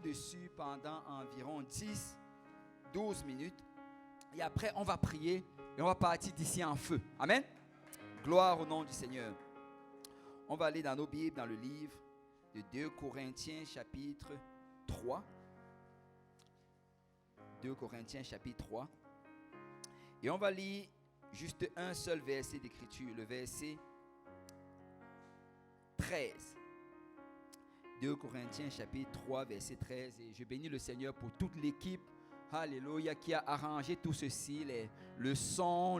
dessus pendant environ 10-12 minutes. Et après, on va prier et on va partir d'ici en feu. Amen. Gloire au nom du Seigneur. On va aller dans nos Bibles, dans le livre de 2 Corinthiens chapitre 3. 2 Corinthiens chapitre 3. Et on va lire juste un seul verset d'écriture, le verset 13. 2 Corinthiens chapitre 3, verset 13. Et je bénis le Seigneur pour toute l'équipe, alléluia, qui a arrangé tout ceci, le son,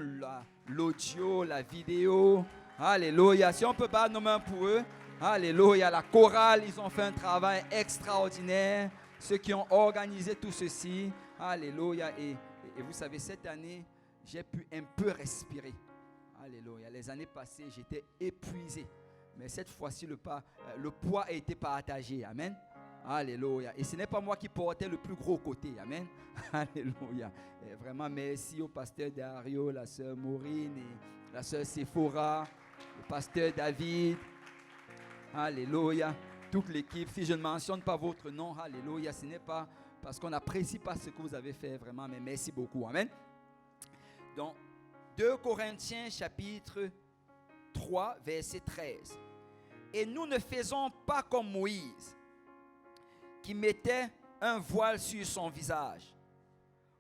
l'audio, la vidéo, alléluia. Si on peut battre nos mains pour eux, alléluia. La chorale, ils ont fait un travail extraordinaire. Ceux qui ont organisé tout ceci, alléluia. Et vous savez, cette année, j'ai pu un peu respirer. Alléluia. Les années passées, j'étais épuisé. Mais cette fois-ci, le poids a été partagé. Amen. Alléluia. Et ce n'est pas moi qui portais le plus gros côté. Amen. Alléluia. Et vraiment, merci au pasteur Dario, la sœur Maureen, et la sœur Sephora, le pasteur David. Alléluia. Toute l'équipe. Si je ne mentionne pas votre nom, alléluia, ce n'est pas parce qu'on n'apprécie pas ce que vous avez fait vraiment, mais merci beaucoup. Amen. Donc, 2 Corinthiens chapitre 3, verset 13. Et nous ne faisons pas comme Moïse, qui mettait un voile sur son visage,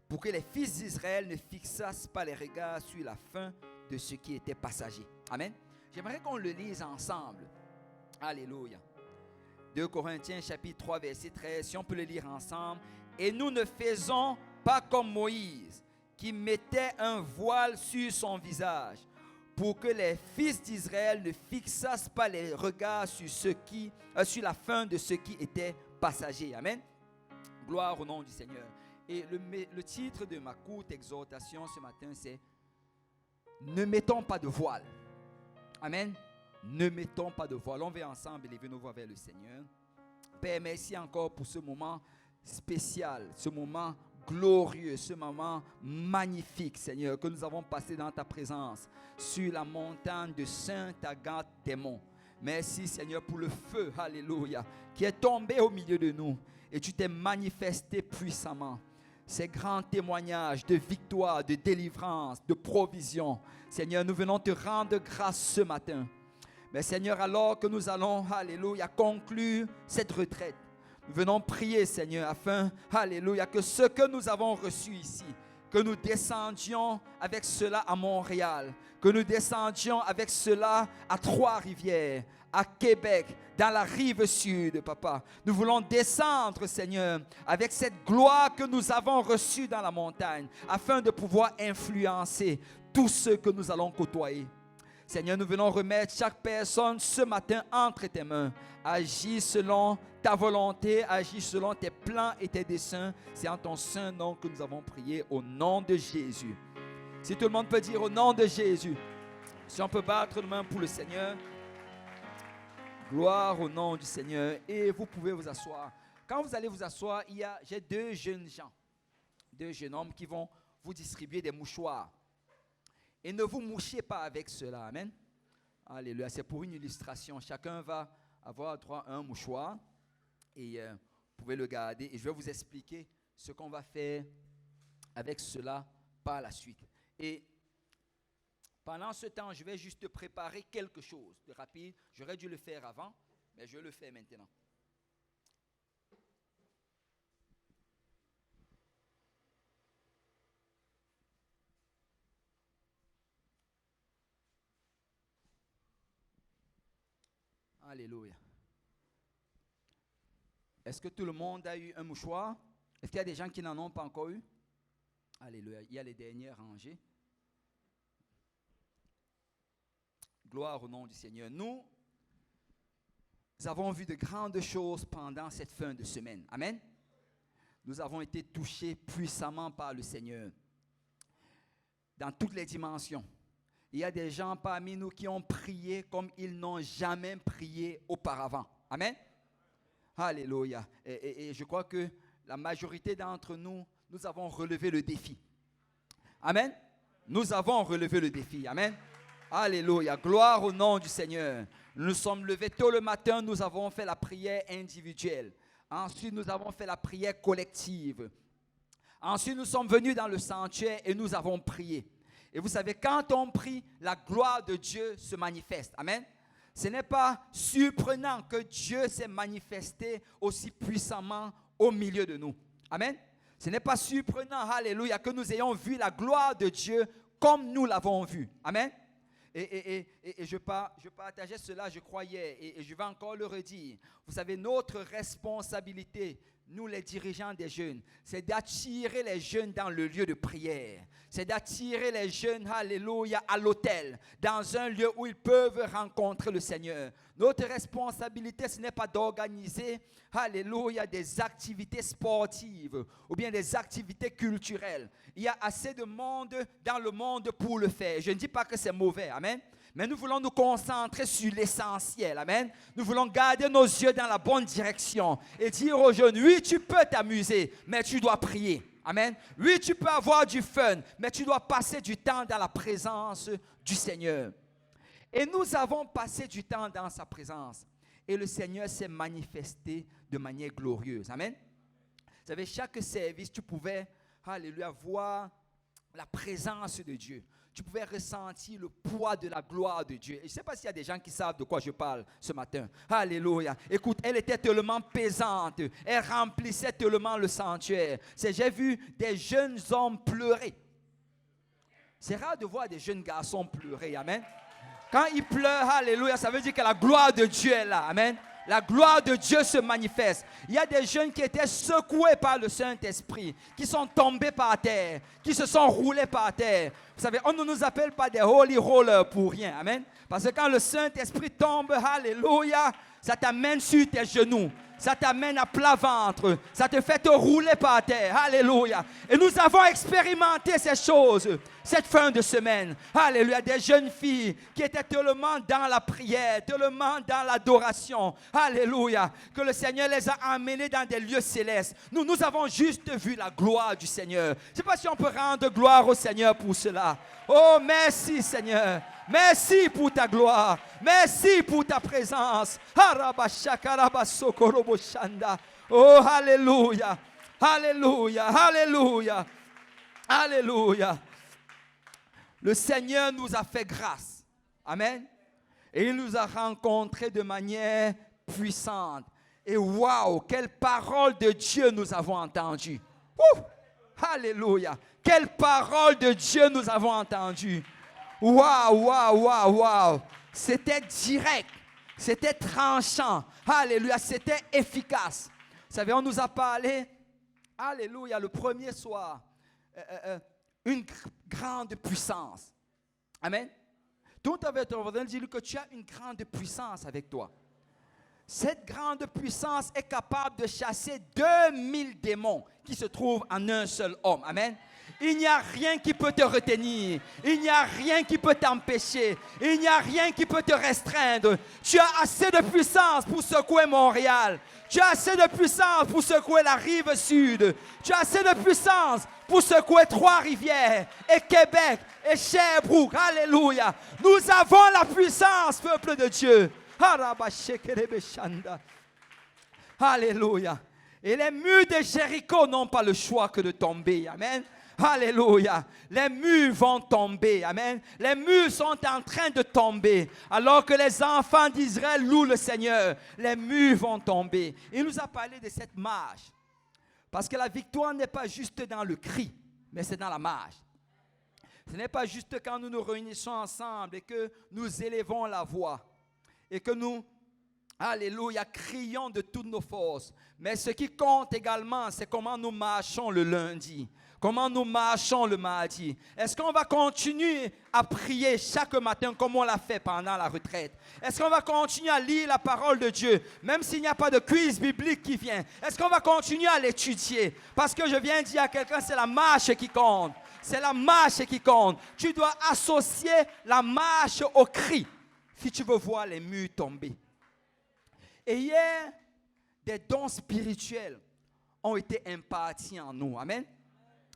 pour que les fils d'Israël ne fixassent pas les regards sur la fin de ce qui était passager. Amen. J'aimerais qu'on le lise ensemble. Alléluia. 2 Corinthiens chapitre 3, verset 13. Si on peut le lire ensemble. Et nous ne faisons pas comme Moïse, qui mettait un voile sur son visage, pour que les fils d'Israël ne fixassent pas les regards sur la fin de ce qui était passager. Amen. Gloire au nom du Seigneur. Et le titre de ma courte exhortation ce matin, c'est « Ne mettons pas de voile ». Amen. Ne mettons pas de voile. On va ensemble élever nos voix vers le Seigneur. Père, merci encore pour ce moment spécial, ce moment glorieux, ce moment magnifique, Seigneur, que nous avons passé dans ta présence sur la montagne de Saint-Agathe-des-Monts. Merci, Seigneur, pour le feu, alléluia, qui est tombé au milieu de nous et tu t'es manifesté puissamment. Ces grands témoignages de victoire, de délivrance, de provision, Seigneur, nous venons te rendre grâce ce matin. Mais Seigneur, alors que nous allons, alléluia, conclure cette retraite, nous venons prier, Seigneur, afin, alléluia, que ce que nous avons reçu ici, que nous descendions avec cela à Montréal, que nous descendions avec cela à Trois-Rivières, à Québec, dans la rive sud, Papa. Nous voulons descendre, Seigneur, avec cette gloire que nous avons reçue dans la montagne, afin de pouvoir influencer tous ceux que nous allons côtoyer. Seigneur, nous venons remettre chaque personne ce matin entre tes mains. Agis selon ta volonté, agis selon tes plans et tes desseins. C'est en ton saint nom que nous avons prié, au nom de Jésus. Si tout le monde peut dire au nom de Jésus. Si on peut battre nos mains pour le Seigneur. Gloire au nom du Seigneur. Et vous pouvez vous asseoir. Quand vous allez vous asseoir, j'ai deux jeunes gens, deux jeunes hommes qui vont vous distribuer des mouchoirs. Et ne vous mouchez pas avec cela. Amen. Alléluia. C'est pour une illustration. Chacun va avoir droit à un mouchoir. Et vous pouvez le garder. Et je vais vous expliquer ce qu'on va faire avec cela par la suite. Et pendant ce temps, je vais juste préparer quelque chose de rapide. J'aurais dû le faire avant, mais je le fais maintenant. Alléluia. Est-ce que tout le monde a eu un mouchoir? Est-ce qu'il y a des gens qui n'en ont pas encore eu? Alléluia. Il y a les dernières rangées. Gloire au nom du Seigneur. Nous avons vu de grandes choses pendant cette fin de semaine. Amen. Nous avons été touchés puissamment par le Seigneur dans toutes les dimensions. Il y a des gens parmi nous qui ont prié comme ils n'ont jamais prié auparavant. Amen. Alléluia. Et je crois que la majorité d'entre nous, nous avons relevé le défi. Amen. Nous avons relevé le défi. Amen. Alléluia. Gloire au nom du Seigneur. Nous nous sommes levés tôt le matin, nous avons fait la prière individuelle. Ensuite, nous avons fait la prière collective. Ensuite, nous sommes venus dans le sanctuaire et nous avons prié. Et vous savez, quand on prie, la gloire de Dieu se manifeste. Amen. Ce n'est pas surprenant que Dieu s'est manifesté aussi puissamment au milieu de nous. Amen. Ce n'est pas surprenant, alléluia, que nous ayons vu la gloire de Dieu comme nous l'avons vu. Amen. Et je partageais cela, je croyais, et je vais encore le redire. Vous savez, notre responsabilité, nous les dirigeants des jeunes, c'est d'attirer les jeunes dans le lieu de prière. C'est d'attirer les jeunes, alléluia, à l'autel, dans un lieu où ils peuvent rencontrer le Seigneur. Notre responsabilité, ce n'est pas d'organiser, alléluia, des activités sportives ou bien des activités culturelles. Il y a assez de monde dans le monde pour le faire. Je ne dis pas que c'est mauvais, amen. Mais nous voulons nous concentrer sur l'essentiel, amen. Nous voulons garder nos yeux dans la bonne direction et dire aux jeunes, oui, tu peux t'amuser, mais tu dois prier. Amen. Oui, tu peux avoir du fun, mais tu dois passer du temps dans la présence du Seigneur. Et nous avons passé du temps dans sa présence. Et le Seigneur s'est manifesté de manière glorieuse. Amen. Vous savez, chaque service, tu pouvais, alléluia, voir la présence de Dieu. Tu pouvais ressentir le poids de la gloire de Dieu. Et je ne sais pas s'il y a des gens qui savent de quoi je parle ce matin. Alléluia. Écoute, elle était tellement pesante. Elle remplissait tellement le sanctuaire. J'ai vu des jeunes hommes pleurer. C'est rare de voir des jeunes garçons pleurer. Amen. Quand ils pleurent, alléluia, ça veut dire que la gloire de Dieu est là. Amen. La gloire de Dieu se manifeste. Il y a des jeunes qui étaient secoués par le Saint-Esprit, qui sont tombés par terre, qui se sont roulés par terre. Vous savez, on ne nous appelle pas des holy rollers pour rien. Amen. Parce que quand le Saint-Esprit tombe, alléluia, ça t'amène sur tes genoux. Ça t'amène à plat ventre. Ça te fait te rouler par terre. Alléluia. Et nous avons expérimenté ces choses cette fin de semaine. Alléluia. Des jeunes filles qui étaient tellement dans la prière, tellement dans l'adoration. Alléluia. Que le Seigneur les a amenées dans des lieux célestes. Nous avons juste vu la gloire du Seigneur. Je ne sais pas si on peut rendre gloire au Seigneur pour cela. Oh, merci Seigneur. Merci pour ta gloire. Merci pour ta présence. Oh, alléluia. Alléluia. Alléluia. Alléluia. Le Seigneur nous a fait grâce. Amen. Et il nous a rencontrés de manière puissante. Et waouh, quelle parole de Dieu nous avons entendue. Alléluia. Quelle parole de Dieu nous avons entendue. Waouh, waouh, waouh, waouh. C'était direct. C'était tranchant. Alléluia. C'était efficace. Vous savez, on nous a parlé, alléluia, le premier soir, une grande puissance. Amen. Tout avec toi, on dit que tu as une grande puissance avec toi. Cette grande puissance est capable de chasser 2000 démons qui se trouvent en un seul homme. Amen. Il n'y a rien qui peut te retenir. Il n'y a rien qui peut t'empêcher. Il n'y a rien qui peut te restreindre. Tu as assez de puissance pour secouer Montréal. Tu as assez de puissance pour secouer la rive sud. Tu as assez de puissance pour secouer Trois-Rivières et Québec et Sherbrooke. Alléluia. Nous avons la puissance, peuple de Dieu. Alléluia. Et les murs de Jéricho n'ont pas le choix que de tomber. Amen. Alléluia. Les murs vont tomber. Amen. Les murs sont en train de tomber. Alors que les enfants d'Israël louent le Seigneur, les murs vont tomber. Il nous a parlé de cette marche. Parce que la victoire n'est pas juste dans le cri, mais c'est dans la marche. Ce n'est pas juste quand nous nous réunissons ensemble et que nous élevons la voix et que nous, alléluia, crions de toutes nos forces. Mais ce qui compte également, c'est comment nous marchons le lundi. Comment nous marchons le mardi? Est-ce qu'on va continuer à prier chaque matin comme on l'a fait pendant la retraite? Est-ce qu'on va continuer à lire la parole de Dieu, même s'il n'y a pas de quiz biblique qui vient? Est-ce qu'on va continuer à l'étudier? Parce que je viens de dire à quelqu'un, c'est la marche qui compte. C'est la marche qui compte. Tu dois associer la marche au cri si tu veux voir les murs tomber. Et hier, des dons spirituels ont été impartis en nous. Amen.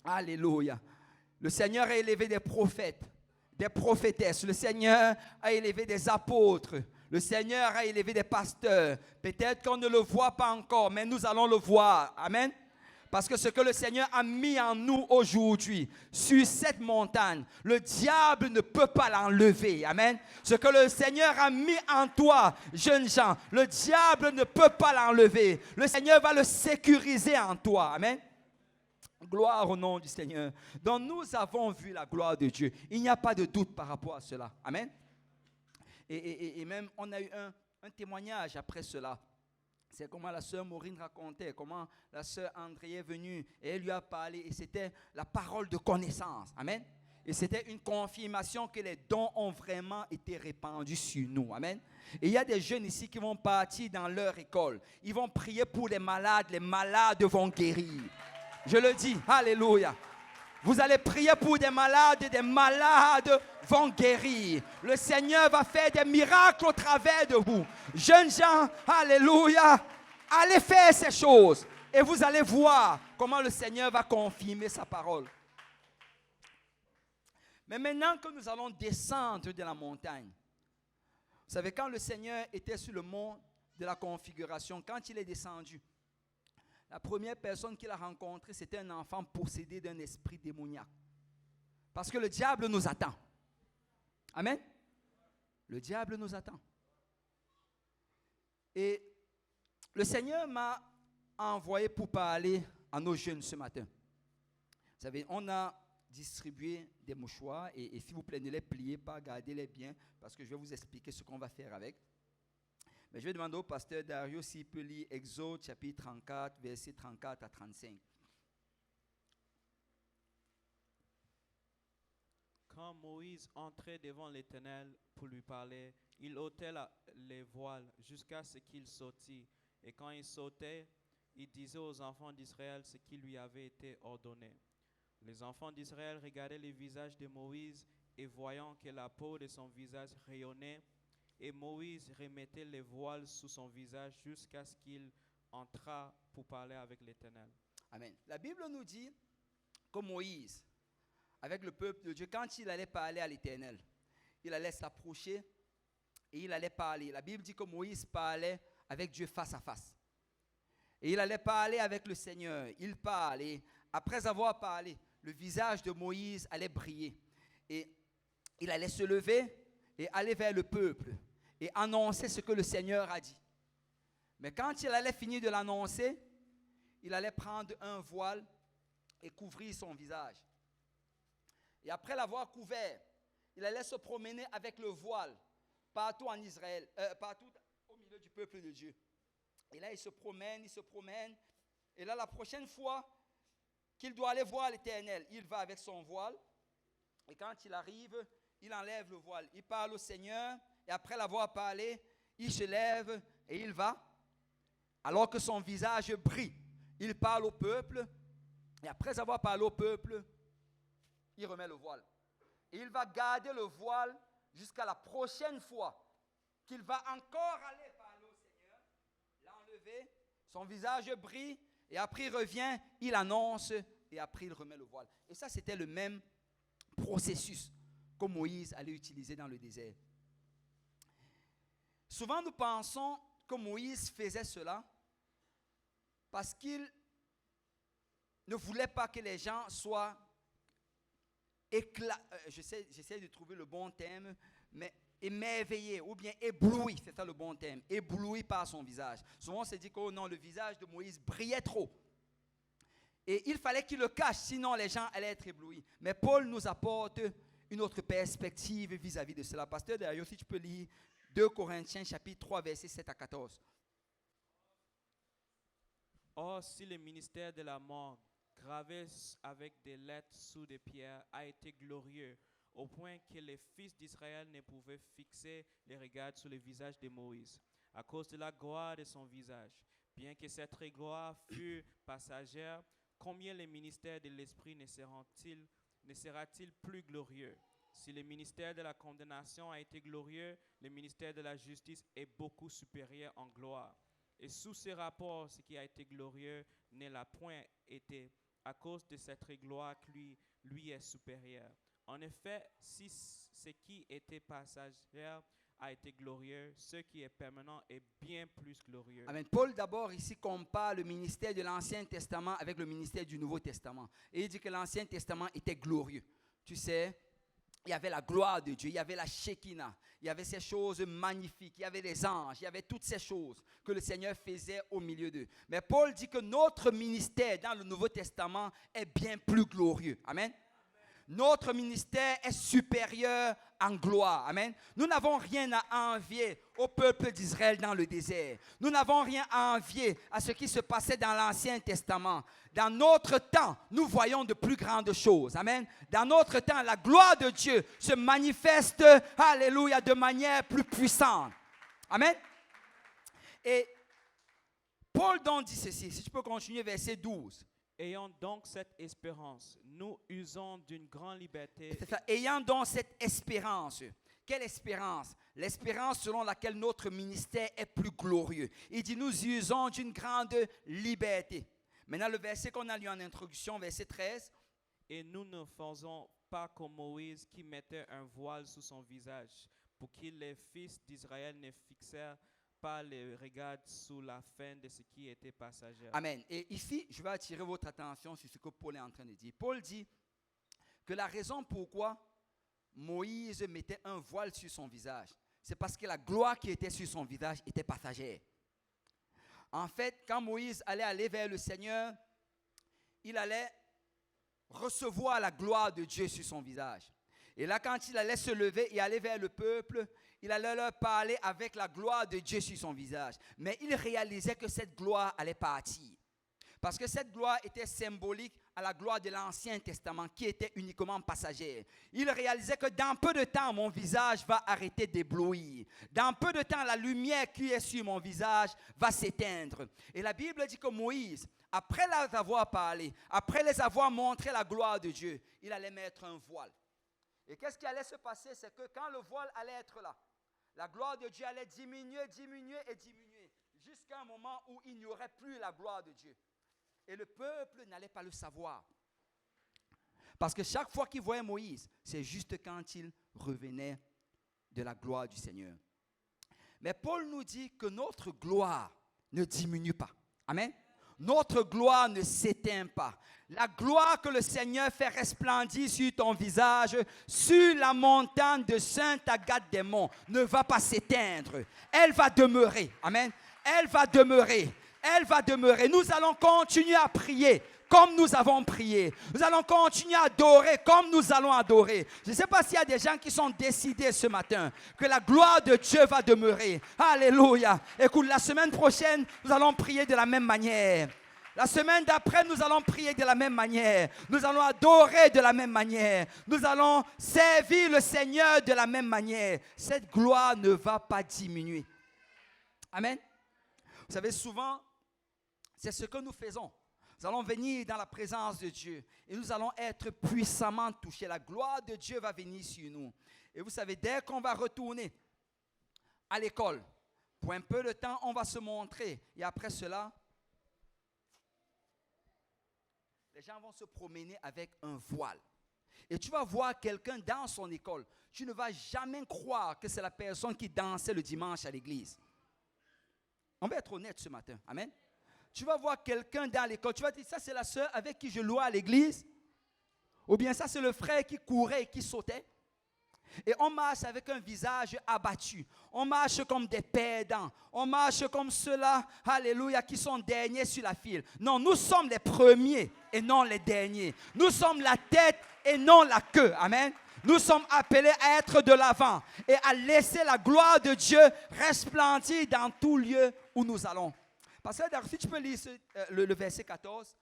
Alléluia. Le Seigneur a élevé des prophètes, des prophétesses. Le Seigneur a élevé des apôtres. Le Seigneur a élevé des pasteurs. Peut-être qu'on ne le voit pas encore, mais nous allons le voir. Amen. Parce que ce que le Seigneur a mis en nous aujourd'hui, sur cette montagne, le diable ne peut pas l'enlever. Amen. Ce que le Seigneur a mis en toi, jeunes gens, le diable ne peut pas l'enlever. Le Seigneur va le sécuriser en toi. Amen. Gloire au nom du Seigneur. Donc nous avons vu la gloire de Dieu. Il n'y a pas de doute par rapport à cela. Amen. Et même on a eu un témoignage après cela. C'est comment la sœur Maureen racontait, comment la sœur André est venue et elle lui a parlé et c'était la parole de connaissance. Amen. Et c'était une confirmation que les dons ont vraiment été répandus sur nous. Amen. Et il y a des jeunes ici qui vont partir dans leur école. Ils vont prier pour les malades vont guérir. Je le dis, alléluia. Vous allez prier pour des malades vont guérir. Le Seigneur va faire des miracles au travers de vous. Jeunes gens, alléluia, allez faire ces choses et vous allez voir comment le Seigneur va confirmer sa parole. Mais maintenant que nous allons descendre de la montagne, vous savez, quand le Seigneur était sur le mont de la configuration, quand il est descendu, la première personne qu'il a rencontrée, c'était un enfant possédé d'un esprit démoniaque. Parce que le diable nous attend. Amen. Le diable nous attend. Et le Seigneur m'a envoyé pour parler à nos jeunes ce matin. Vous savez, on a distribué des mouchoirs et s'il vous plaît, ne les pliez pas, gardez-les bien parce que je vais vous expliquer ce qu'on va faire avec. Mais je vais demander au pasteur Dario s'il peut lire Exode chapitre 34, versets 34 à 35. Quand Moïse entrait devant l'Éternel pour lui parler, il ôtait les voiles jusqu'à ce qu'il sortît. Et quand il sautait, il disait aux enfants d'Israël ce qui lui avait été ordonné. Les enfants d'Israël regardaient le visage de Moïse et voyant que la peau de son visage rayonnait, et Moïse remettait les voiles sous son visage jusqu'à ce qu'il entrât pour parler avec l'Éternel. Amen. La Bible nous dit que Moïse, avec le peuple de Dieu, quand il allait parler à l'Éternel, il allait s'approcher et il allait parler. La Bible dit que Moïse parlait avec Dieu face à face. Et il allait parler avec le Seigneur. Il parle et après avoir parlé, le visage de Moïse allait briller. Et il allait se lever et aller vers le peuple et annoncer ce que le Seigneur a dit. Mais quand il allait finir de l'annoncer, il allait prendre un voile et couvrir son visage. Et après l'avoir couvert, il allait se promener avec le voile partout en Israël, partout au milieu du peuple de Dieu. Et là, il se promène. Et là, la prochaine fois qu'il doit aller voir l'Éternel, il va avec son voile. Et quand il arrive, il enlève le voile. Il parle au Seigneur. Et après l'avoir parlé, il se lève et il va. Alors que son visage brille, il parle au peuple. Et après avoir parlé au peuple, il remet le voile. Et il va garder le voile jusqu'à la prochaine fois qu'il va encore aller parler au Seigneur, l'enlever, son visage brille, et après il revient, il annonce, et après il remet le voile. Et ça, c'était le même processus que Moïse allait utiliser dans le désert. Souvent, nous pensons que Moïse faisait cela parce qu'il ne voulait pas que les gens soient j'essaie de trouver le bon terme, mais émerveillé ou bien ébloui, c'est ça le bon terme, ébloui par son visage. Souvent on se dit que oh non, le visage de Moïse brillait trop. Et il fallait qu'il le cache, sinon les gens allaient être éblouis. Mais Paul nous apporte une autre perspective vis-à-vis de cela. Pasteur Dario, si tu peux lire 2 Corinthiens chapitre 3, versets 7 à 14. Or, si le ministère de la mort, gravé avec des lettres sous des pierres, a été glorieux, au point que les fils d'Israël ne pouvaient fixer les regards sur le visage de Moïse, à cause de la gloire de son visage. Bien que cette gloire fût passagère, combien le ministère de l'Esprit ne sera-t-il plus glorieux? Si le ministère de la condamnation a été glorieux, le ministère de la justice est beaucoup supérieur en gloire. Et sous ce rapport, ce qui a été glorieux ne l'a point été, à cause de cette gloire qui lui est supérieure. En effet, si ce qui était passager a été glorieux, ce qui est permanent est bien plus glorieux. Amen. Paul d'abord ici compare le ministère de l'Ancien Testament avec le ministère du Nouveau Testament. Et il dit que l'Ancien Testament était glorieux. Tu sais, il y avait la gloire de Dieu, il y avait la Shekinah, il y avait ces choses magnifiques, il y avait les anges, il y avait toutes ces choses que le Seigneur faisait au milieu d'eux. Mais Paul dit que notre ministère dans le Nouveau Testament est bien plus glorieux. Amen. Notre ministère est supérieur en gloire. Amen. Nous n'avons rien à envier au peuple d'Israël dans le désert. Nous n'avons rien à envier à ce qui se passait dans l'Ancien Testament. Dans notre temps, nous voyons de plus grandes choses. Amen. Dans notre temps, la gloire de Dieu se manifeste, alléluia, de manière plus puissante. Amen. Et Paul donc dit ceci. Si tu peux continuer, verset 12. Ayant donc cette espérance, nous usons d'une grande liberté. C'est ça. Ayant donc cette espérance. Quelle espérance? L'espérance selon laquelle notre ministère est plus glorieux. Il dit, nous usons d'une grande liberté. Maintenant, le verset qu'on a lu en introduction, verset 13. Et nous ne faisons pas comme Moïse qui mettait un voile sous son visage, pour que les fils d'Israël ne fixèrent pas les regards sous la fin de ce qui était passager. Amen. Et ici, je vais attirer votre attention sur ce que Paul est en train de dire. Paul dit que la raison pourquoi Moïse mettait un voile sur son visage, c'est parce que la gloire qui était sur son visage était passagère. En fait, quand Moïse allait aller vers le Seigneur, il allait recevoir la gloire de Dieu sur son visage. Et là, quand il allait se lever et aller vers le peuple, il allait leur parler avec la gloire de Dieu sur son visage. Mais il réalisait que cette gloire allait partir. Parce que cette gloire était symbolique à la gloire de l'Ancien Testament qui était uniquement passagère. Il réalisait que dans peu de temps, mon visage va arrêter d'éblouir. Dans peu de temps, la lumière qui est sur mon visage va s'éteindre. Et la Bible dit que Moïse, après les avoir parlé, après les avoir montré la gloire de Dieu, il allait mettre un voile. Et qu'est-ce qui allait se passer? C'est que quand le voile allait être là, la gloire de Dieu allait diminuer, diminuer et diminuer, jusqu'à un moment où il n'y aurait plus la gloire de Dieu. Et le peuple n'allait pas le savoir. Parce que chaque fois qu'il voyait Moïse, c'est juste quand il revenait de la gloire du Seigneur. Mais Paul nous dit que notre gloire ne diminue pas. Amen. Notre gloire ne s'éteint pas. La gloire que le Seigneur fait resplendir sur ton visage, sur la montagne de Sainte-Agathe-des-Monts, ne va pas s'éteindre. Elle va demeurer. Amen. Elle va demeurer. Elle va demeurer. Nous allons continuer à prier comme nous avons prié. Nous allons continuer à adorer comme nous allons adorer. Je ne sais pas s'il y a des gens qui sont décidés ce matin que la gloire de Dieu va demeurer. Alléluia. Écoute, la semaine prochaine, nous allons prier de la même manière. La semaine d'après, nous allons prier de la même manière. Nous allons adorer de la même manière. Nous allons servir le Seigneur de la même manière. Cette gloire ne va pas diminuer. Amen. Vous savez, souvent, c'est ce que nous faisons. Nous allons venir dans la présence de Dieu et nous allons être puissamment touchés. La gloire de Dieu va venir sur nous. Et vous savez, dès qu'on va retourner à l'école, pour un peu de temps, on va se montrer. Et après cela, les gens vont se promener avec un voile. Et tu vas voir quelqu'un dans son école. Tu ne vas jamais croire que c'est la personne qui dansait le dimanche à l'église. On va être honnête ce matin. Amen. Tu vas voir quelqu'un dans l'école. Tu vas dire, ça c'est la sœur avec qui je louais à l'église. Ou bien ça c'est le frère qui courait et qui sautait. Et on marche avec un visage abattu. On marche comme des perdants. On marche comme ceux-là, alléluia, qui sont derniers sur la file. Non, nous sommes les premiers et non les derniers. Nous sommes la tête et non la queue. Amen. Nous sommes appelés à être de l'avant et à laisser la gloire de Dieu resplendir dans tout lieu où nous allons. Pasteur Darcy, si tu peux lire le verset 14.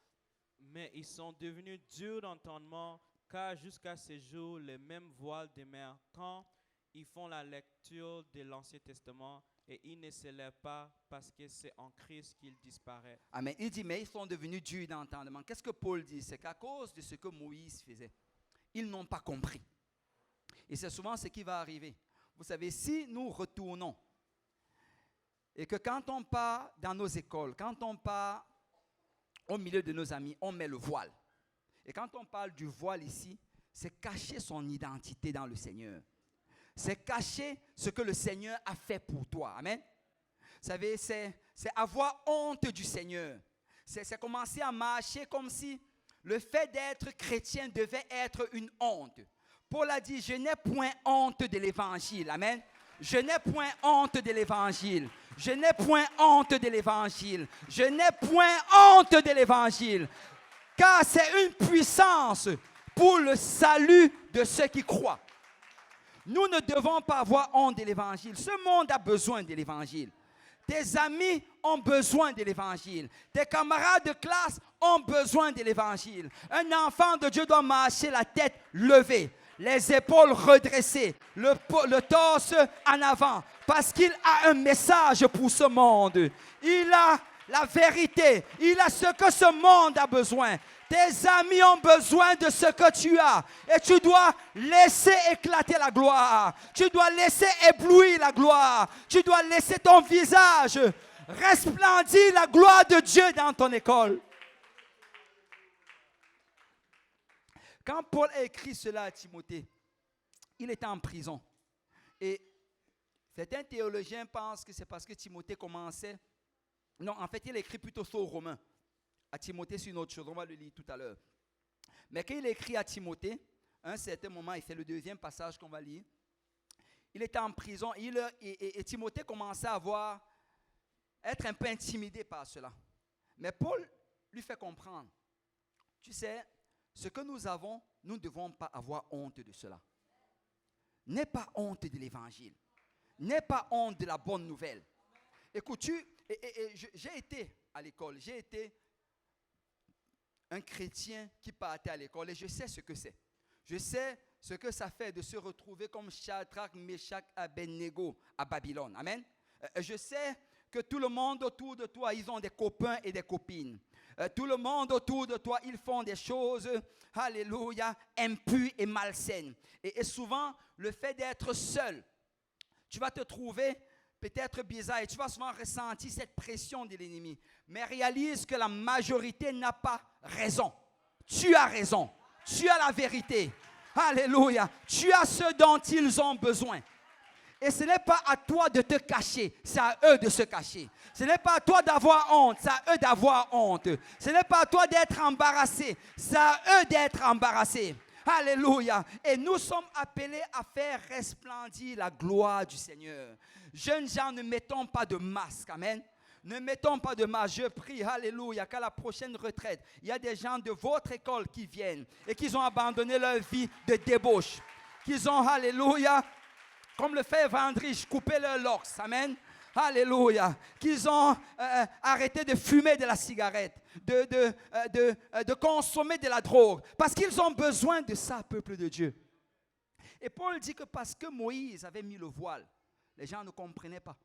Mais ils sont devenus durs d'entendement, car jusqu'à ce jour, les mêmes voiles demeurent quand ils font la lecture de l'Ancien Testament et ils ne se lèvent pas parce que c'est en Christ qu'ils disparaissent. Amen. Il dit, mais ils sont devenus durs d'entendement. Qu'est-ce que Paul dit? C'est qu'à cause de ce que Moïse faisait, ils n'ont pas compris. Et c'est souvent ce qui va arriver. Vous savez, si nous retournons et que quand on part dans nos écoles, quand on part au milieu de nos amis, on met le voile. Et quand on parle du voile ici, c'est cacher son identité dans le Seigneur. c'est cacher ce que le Seigneur a fait pour toi. Amen. Vous savez, c'est avoir honte du Seigneur. C'est commencer à marcher comme si le fait d'être chrétien devait être une honte. Paul a dit, je n'ai point honte de l'évangile. Amen. Je n'ai point honte de l'évangile. Je n'ai point honte de l'évangile. Je n'ai point honte de l'évangile. Car c'est une puissance pour le salut de ceux qui croient. Nous ne devons pas avoir honte de l'évangile. Ce monde a besoin de l'évangile. Tes amis ont besoin de l'évangile. Tes camarades de classe ont besoin de l'évangile. Un enfant de Dieu doit marcher la tête levée, les épaules redressées, le torse en avant, parce qu'il a un message pour ce monde. Il a la vérité. Il a ce que ce monde a besoin. Tes amis ont besoin de ce que tu as. Et tu dois laisser éclater la gloire. Tu dois laisser éblouir la gloire. Tu dois laisser ton visage resplendir la gloire de Dieu dans ton école. Quand Paul a écrit cela à Timothée, il était en prison. Et certains théologiens pensent que c'est parce que Timothée commençait. Non, en fait, il a écrit plutôt ça aux Romains. À Timothée, c'est une autre chose. On va le lire tout à l'heure. Mais quand il écrit à Timothée, à un certain moment, et c'est le deuxième passage qu'on va lire, il était en prison et Timothée commençait à être un peu intimidé par cela. Mais Paul lui fait comprendre, tu sais, ce que nous avons, nous ne devons pas avoir honte de cela. N'aie pas honte de l'évangile. N'aie pas honte de la bonne nouvelle. Écoute, j'ai été à l'école, j'ai été un chrétien qui partait à l'école et je sais ce que c'est. Je sais ce que ça fait de se retrouver comme Shadrach, Meshach, Abednego à Babylone. Amen. Je sais que tout le monde autour de toi, ils ont des copains et des copines. Tout le monde autour de toi, ils font des choses, alléluia, impures et malsaines. Et souvent, le fait d'être seul, tu vas te trouver peut-être bizarre et tu vas souvent ressentir cette pression de l'ennemi. Mais réalise que la majorité n'a pas raison. Tu as raison. Tu as la vérité. Alléluia. Tu as ce dont ils ont besoin. Et ce n'est pas à toi de te cacher, c'est à eux de se cacher. Ce n'est pas à toi d'avoir honte, c'est à eux d'avoir honte. Ce n'est pas à toi d'être embarrassé, c'est à eux d'être embarrassés. Alléluia. Et nous sommes appelés à faire resplendir la gloire du Seigneur. Jeunes gens, ne mettons pas de masque. Amen. Ne mettons pas de masque. Je prie, alléluia, qu'à la prochaine retraite, il y a des gens de votre école qui viennent et qui ont abandonné leur vie de débauche. Qu'ils ont, alléluia, comme le fait Vandrige, coupé leurs locks. Amen. Alléluia. Qu'ils ont arrêté de fumer de la cigarette, de consommer de la drogue. Parce qu'ils ont besoin de ça, peuple de Dieu. Et Paul dit que parce que Moïse avait mis le voile, les gens ne comprenaient pas.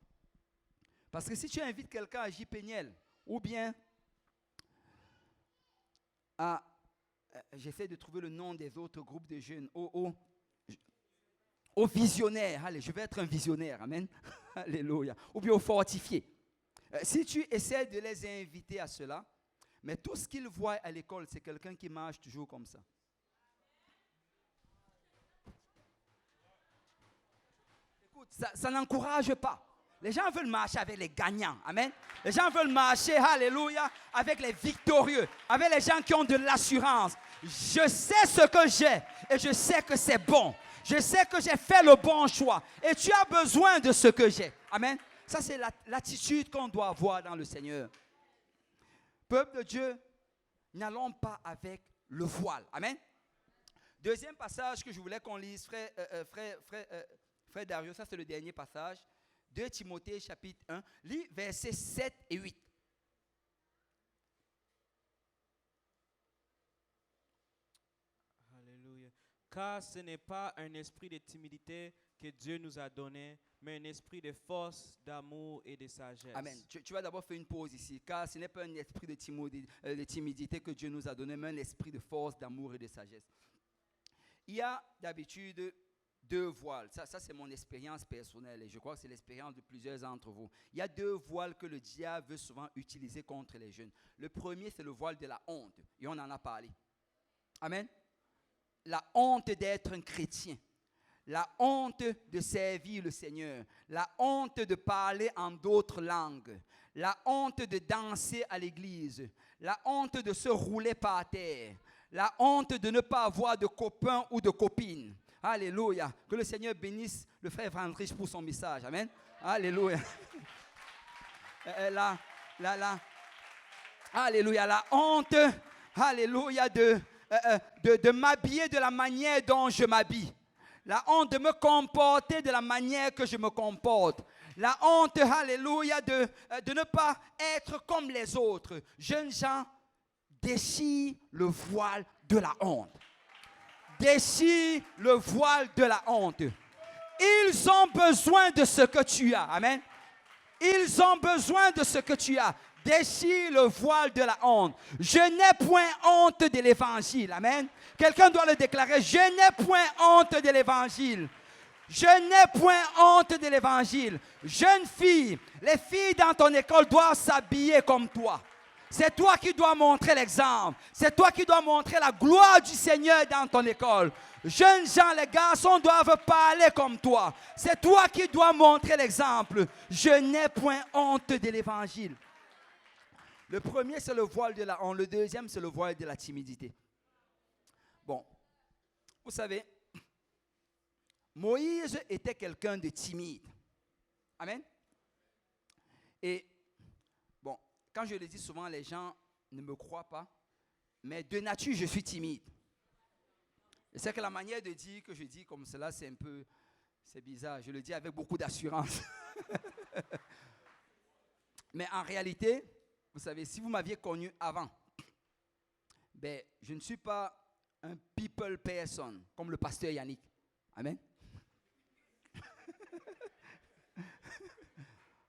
Parce que si tu invites quelqu'un à J-Péniel, ou bien à... j'essaie de trouver le nom des autres groupes de jeunes, au visionnaire, allez, je vais être un visionnaire, amen, alléluia, ou bien au fortifié. Si tu essaies de les inviter à cela, mais tout ce qu'ils voient à l'école, c'est quelqu'un qui marche toujours comme ça. Écoute, ça n'encourage pas. Les gens veulent marcher avec les gagnants, amen. Les gens veulent marcher, alléluia, avec les victorieux, avec les gens qui ont de l'assurance. Je sais ce que j'ai et je sais que c'est bon. Je sais que j'ai fait le bon choix et tu as besoin de ce que j'ai. Amen. Ça, c'est l'attitude qu'on doit avoir dans le Seigneur. Peuple de Dieu, n'allons pas avec le voile. Amen. Deuxième passage que je voulais qu'on lise, frère Dario, ça c'est le dernier passage. 2 Timothée chapitre 1, lis versets 7 et 8. Alléluia. Car ce n'est pas un esprit de timidité que Dieu nous a donné, mais un esprit de force, d'amour et de sagesse. Amen. Tu vas d'abord faire une pause ici, car ce n'est pas un esprit de timidité que Dieu nous a donné, mais un esprit de force, d'amour et de sagesse. Il y a d'habitude 2 voiles. Ça c'est mon expérience personnelle et je crois que c'est l'expérience de plusieurs d'entre vous. Il y a 2 voiles que le diable veut souvent utiliser contre les jeunes. Le premier, c'est le voile de la honte. Et on en a parlé. Amen. La honte d'être un chrétien. La honte de servir le Seigneur. La honte de parler en d'autres langues. La honte de danser à l'église. La honte de se rouler par terre. La honte de ne pas avoir de copains ou de copines. Alléluia. Que le Seigneur bénisse le frère Vandrich pour son message. Amen. Alléluia. Alléluia. La honte, alléluia, de m'habiller de la manière dont je m'habille. La honte de me comporter de la manière que je me comporte. La honte, alléluia, de ne pas être comme les autres. Jeunes gens, déchire le voile de la honte. Déchire le voile de la honte. Ils ont besoin de ce que tu as. Amen. Ils ont besoin de ce que tu as. Déchire le voile de la honte. Je n'ai point honte de l'évangile. Amen. Quelqu'un doit le déclarer. Je n'ai point honte de l'évangile. Je n'ai point honte de l'évangile. Jeune fille, les filles dans ton école doivent s'habiller comme toi. C'est toi qui dois montrer l'exemple. C'est toi qui dois montrer la gloire du Seigneur dans ton école. Jeunes gens, les garçons doivent parler comme toi. C'est toi qui dois montrer l'exemple. Je n'ai point honte de l'évangile. Le premier, c'est le voile de la honte. Le deuxième, c'est le voile de la timidité. Bon, vous savez, Moïse était quelqu'un de timide. Amen. Et bon, quand je le dis souvent, les gens ne me croient pas. Mais de nature, je suis timide. Et c'est que la manière de dire que je dis comme cela, c'est bizarre. Je le dis avec beaucoup d'assurance. Mais en réalité, vous savez, si vous m'aviez connu avant, ben, je ne suis pas un people person comme le pasteur Yannick. Amen.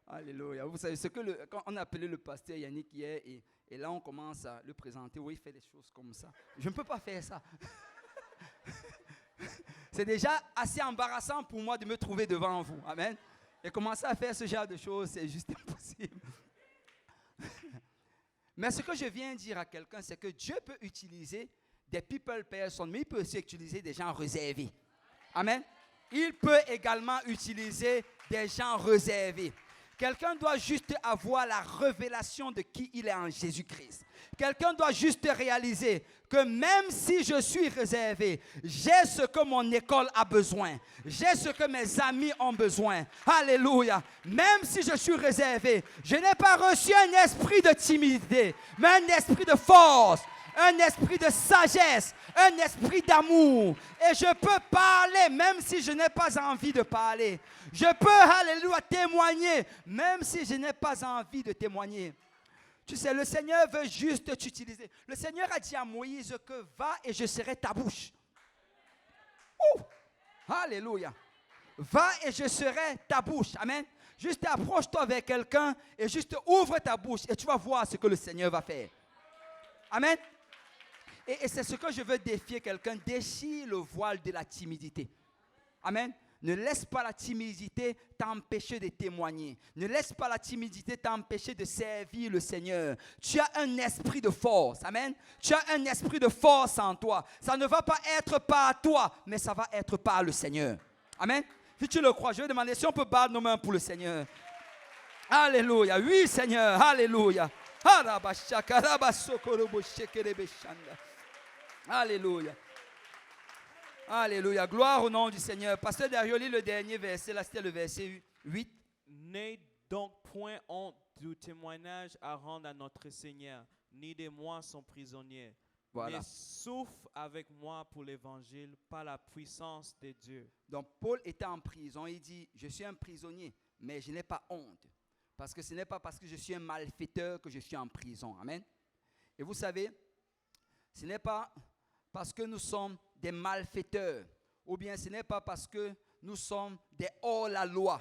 Alléluia. Vous savez, quand on a appelé le pasteur Yannick hier, et là on commence à le présenter, oui, il fait des choses comme ça. Je ne peux pas faire ça. C'est déjà assez embarrassant pour moi de me trouver devant vous. Amen. Et commencer à faire ce genre de choses, c'est juste impossible. Mais ce que je viens dire à quelqu'un, c'est que Dieu peut utiliser des people personnes, mais il peut aussi utiliser des gens réservés. Amen. Il peut également utiliser des gens réservés. Quelqu'un doit juste avoir la révélation de qui il est en Jésus-Christ. Quelqu'un doit juste réaliser que même si je suis réservé, j'ai ce que mon école a besoin. J'ai ce que mes amis ont besoin. Alléluia. Même si je suis réservé, je n'ai pas reçu un esprit de timidité, mais un esprit de force, un esprit de sagesse, un esprit d'amour. Et je peux parler même si je n'ai pas envie de parler. Je peux, alléluia, témoigner même si je n'ai pas envie de témoigner. Tu sais, le Seigneur veut juste t'utiliser. Le Seigneur a dit à Moïse que va et je serai ta bouche. Alléluia. Va et je serai ta bouche. Amen. Juste approche-toi vers quelqu'un et juste ouvre ta bouche et tu vas voir ce que le Seigneur va faire. Amen. Et c'est ce que je veux défier quelqu'un. Déchire le voile de la timidité. Amen. Ne laisse pas la timidité t'empêcher de témoigner. Ne laisse pas la timidité t'empêcher de servir le Seigneur. Tu as un esprit de force. Amen. Tu as un esprit de force en toi. Ça ne va pas être par toi, mais ça va être par le Seigneur. Amen. Si tu le crois, je vais demander si on peut battre nos mains pour le Seigneur. Alléluia. Oui, Seigneur. Alléluia. Alléluia. Alléluia. Gloire au nom du Seigneur. Pasteur Dario, lis le dernier verset. Là, c'était le verset 8. N'aie donc point honte du témoignage à rendre à notre Seigneur, ni de moi son prisonnier. Voilà. Mais souffre avec moi pour l'évangile par la puissance de Dieu. Donc, Paul était en prison. Il dit, je suis un prisonnier, mais je n'ai pas honte. Parce que ce n'est pas parce que je suis un malfaiteur que je suis en prison. Amen. Et vous savez, ce n'est pas parce que nous sommes des malfaiteurs, ou bien ce n'est pas parce que nous sommes des hors-la-loi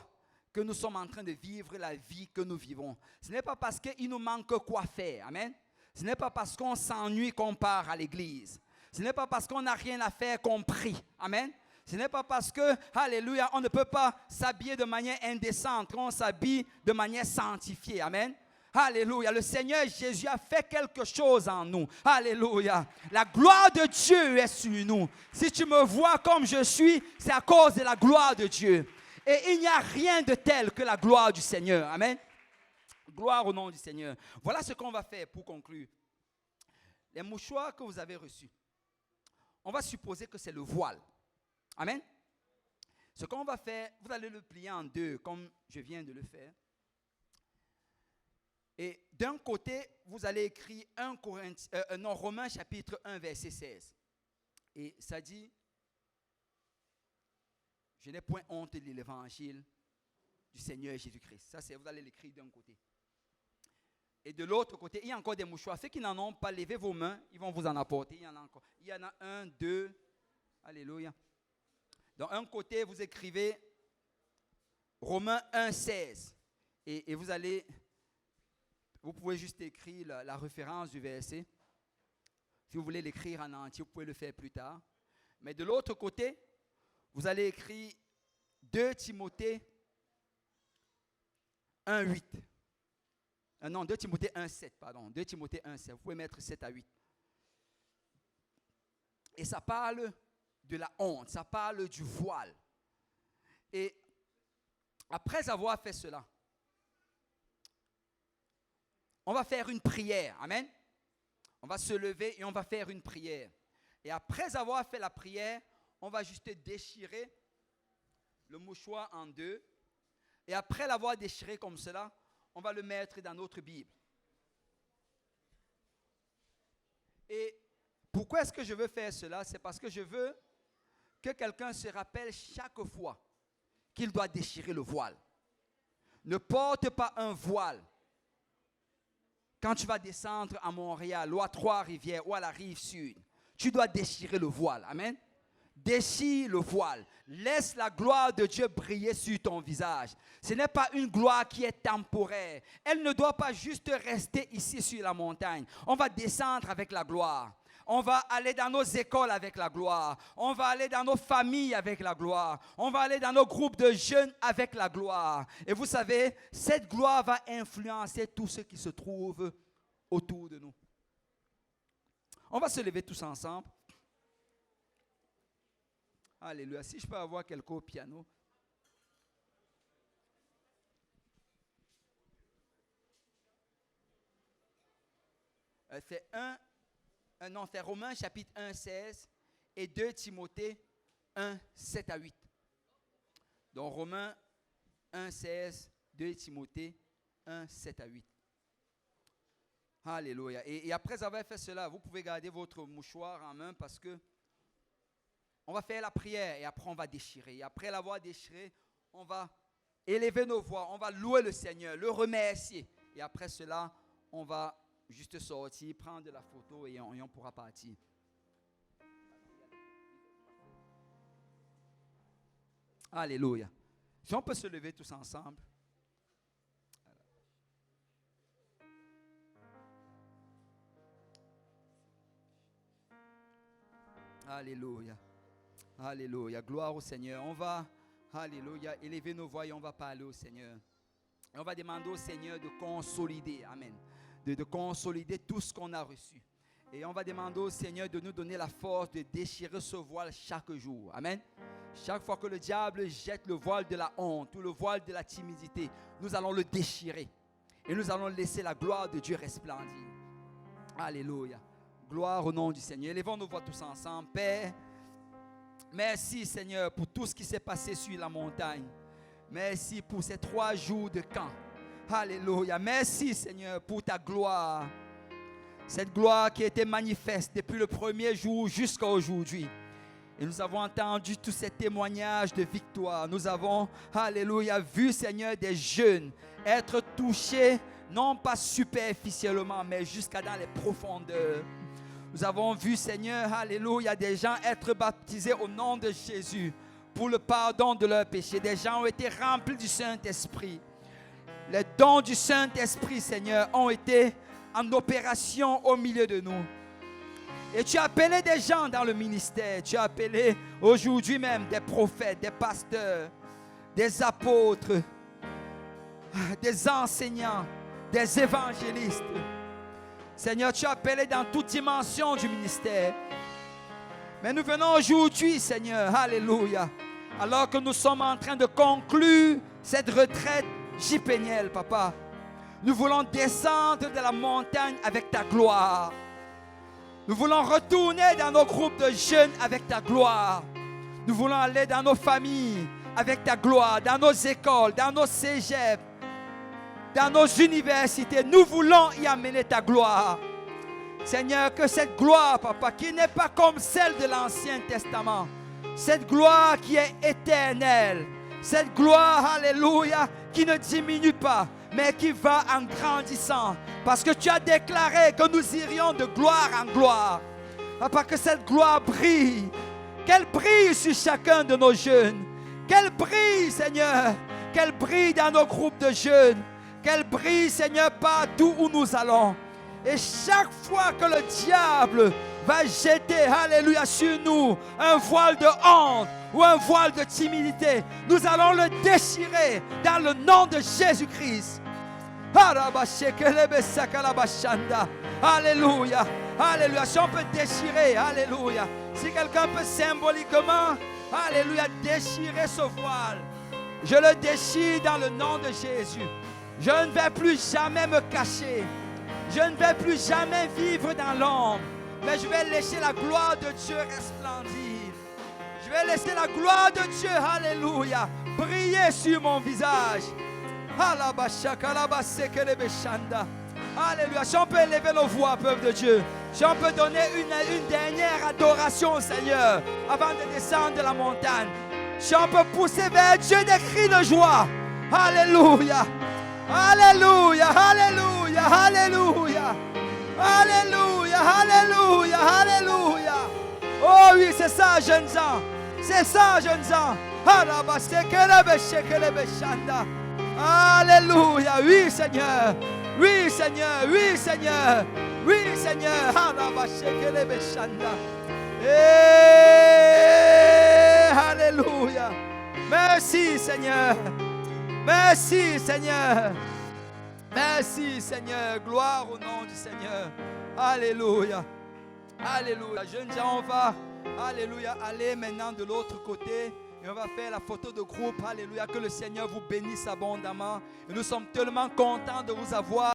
que nous sommes en train de vivre la vie que nous vivons. Ce n'est pas parce qu'il nous manque quoi faire. Amen. Ce n'est pas parce qu'on s'ennuie qu'on part à l'église. Ce n'est pas parce qu'on n'a rien à faire qu'on prie. Amen. Ce n'est pas parce que, alléluia, on ne peut pas s'habiller de manière indécente qu'on s'habille de manière sanctifiée. Amen. Alléluia. Le Seigneur Jésus a fait quelque chose en nous. Alléluia. La gloire de Dieu est sur nous. Si tu me vois comme je suis, c'est à cause de la gloire de Dieu. Et il n'y a rien de tel que la gloire du Seigneur. Amen. Gloire au nom du Seigneur. Voilà ce qu'on va faire pour conclure. Les mouchoirs que vous avez reçus, on va supposer que c'est le voile. Amen. Ce qu'on va faire, vous allez le plier en deux, comme je viens de le faire. Et d'un côté, vous allez écrire Romains chapitre 1, verset 16. Et ça dit, je n'ai point honte de l'évangile du Seigneur Jésus-Christ. Ça, vous allez l'écrire d'un côté. Et de l'autre côté, il y a encore des mouchoirs. Ceux qui n'en ont pas, levez vos mains, ils vont vous en apporter. Il y en a encore. Il y en a un, deux. Alléluia. Dans un côté, vous écrivez Romains 1, 16. Et vous pouvez juste écrire la référence du verset. Si vous voulez l'écrire en entier, vous pouvez le faire plus tard. Mais de l'autre côté, vous allez écrire 2 Timothée 1, 8. Non, 2 Timothée 1, 7, pardon. 2 Timothée 1, 7. Vous pouvez mettre 7 à 8. Et ça parle de la honte, ça parle du voile. Et après avoir fait cela, on va faire une prière. Amen. On va se lever et on va faire une prière. Et après avoir fait la prière, on va juste déchirer le mouchoir en deux. Et après l'avoir déchiré comme cela, on va le mettre dans notre Bible. Et pourquoi est-ce que je veux faire cela? C'est parce que je veux que quelqu'un se rappelle chaque fois qu'il doit déchirer le voile. Ne porte pas un voile quand tu vas descendre à Montréal ou à Trois-Rivières ou à la rive sud. Tu dois déchirer le voile. Amen. Déchire le voile. Laisse la gloire de Dieu briller sur ton visage. Ce n'est pas une gloire qui est temporaire. Elle ne doit pas juste rester ici sur la montagne. On va descendre avec la gloire. On va aller dans nos écoles avec la gloire. On va aller dans nos familles avec la gloire. On va aller dans nos groupes de jeunes avec la gloire. Et vous savez, cette gloire va influencer tous ceux qui se trouvent autour de nous. On va se lever tous ensemble. Alléluia. Si je peux avoir quelqu'un au piano. C'est Romains chapitre 1, 16 et 2 Timothée 1, 7 à 8. Donc Romains 1, 16, 2 Timothée 1, 7 à 8. Alléluia. Et après avoir fait cela, vous pouvez garder votre mouchoir en main parce que on va faire la prière et après on va déchirer. Et après l'avoir déchiré, on va élever nos voix, on va louer le Seigneur, le remercier. Et après cela, on va juste sortir, prendre la photo et on pourra partir. Alléluia. Si on peut se lever tous ensemble. Alléluia. Alléluia. Gloire au Seigneur. On va, alléluia, élever nos voix et on va parler au Seigneur. Et on va demander au Seigneur de consolider, amen, de consolider tout ce qu'on a reçu. Et on va demander au Seigneur de nous donner la force de déchirer ce voile chaque jour. Amen. Chaque fois que le diable jette le voile de la honte ou le voile de la timidité, nous allons le déchirer. Et nous allons laisser la gloire de Dieu resplendir. Alléluia. Gloire au nom du Seigneur. Élevons nos voix tous ensemble. Père, merci Seigneur pour tout ce qui s'est passé sur la montagne. Merci pour ces 3 jours de camp. Alléluia. Merci Seigneur pour ta gloire. Cette gloire qui a été manifeste depuis le premier jour jusqu'à aujourd'hui. Et nous avons entendu tous ces témoignages de victoire. Nous avons, alléluia, vu Seigneur des jeunes être touchés, non pas superficiellement, mais jusqu'à dans les profondeurs. Nous avons vu, Seigneur, alléluia, des gens être baptisés au nom de Jésus pour le pardon de leurs péchés. Des gens ont été remplis du Saint-Esprit. Les dons du Saint-Esprit, Seigneur, ont été en opération au milieu de nous. Et tu as appelé des gens dans le ministère. Tu as appelé aujourd'hui même des prophètes, des pasteurs, des apôtres, des enseignants. des évangélistes. Seigneur, tu as appelé dans toute dimension du ministère. Mais nous venons aujourd'hui, Seigneur, alléluia, alors que nous sommes en train de conclure cette retraite JPNL, Papa. Nous voulons descendre de la montagne avec ta gloire. Nous voulons retourner dans nos groupes de jeunes avec ta gloire. Nous voulons aller dans nos familles avec ta gloire, dans nos écoles, dans nos cégeps, dans nos universités. Nous voulons y amener ta gloire. Seigneur, que cette gloire, Papa, qui n'est pas comme celle de l'Ancien Testament, cette gloire qui est éternelle, cette gloire, alléluia, qui ne diminue pas, mais qui va en grandissant. Parce que tu as déclaré que nous irions de gloire en gloire. Papa, que cette gloire brille. Qu'elle brille sur chacun de nos jeunes. Qu'elle brille, Seigneur. Qu'elle brille dans nos groupes de jeunes. Qu'elle brille, Seigneur, partout où nous allons. Et chaque fois que le diable va jeter, alléluia, sur nous un voile de honte ou un voile de timidité, nous allons le déchirer dans le nom de Jésus-Christ. Alléluia, alléluia. Si on peut déchirer, alléluia. Si quelqu'un peut symboliquement, alléluia, déchirer ce voile, je le déchire dans le nom de Jésus. Je ne vais plus jamais me cacher. Je ne vais plus jamais vivre dans l'ombre, mais je vais laisser la gloire de Dieu resplendir. Je vais laisser la gloire de Dieu, alléluia, briller sur mon visage. Alléluia. Si on peut élever nos voix, peuple de Dieu. Si on peut donner une dernière adoration au Seigneur avant de descendre de la montagne. Si on peut pousser vers Dieu des cris de joie. Alléluia. Alléluia. Alléluia. Alléluia. Alléluia. Alléluia. Alléluia. Oh oui, c'est ça, jeunes gens. C'est ça, jeunes gens. Alléluia. Oui, Seigneur. Oui, Seigneur. Oui, Seigneur. Oui, Seigneur. Alléluia. Merci, Seigneur. Merci, Seigneur. Merci, Seigneur. Gloire au nom du Seigneur. Alléluia. Alléluia. Jeunes gens, on va, alléluia, aller maintenant de l'autre côté. Et on va faire la photo de groupe. Alléluia. Que le Seigneur vous bénisse abondamment. Et nous sommes tellement contents de vous avoir.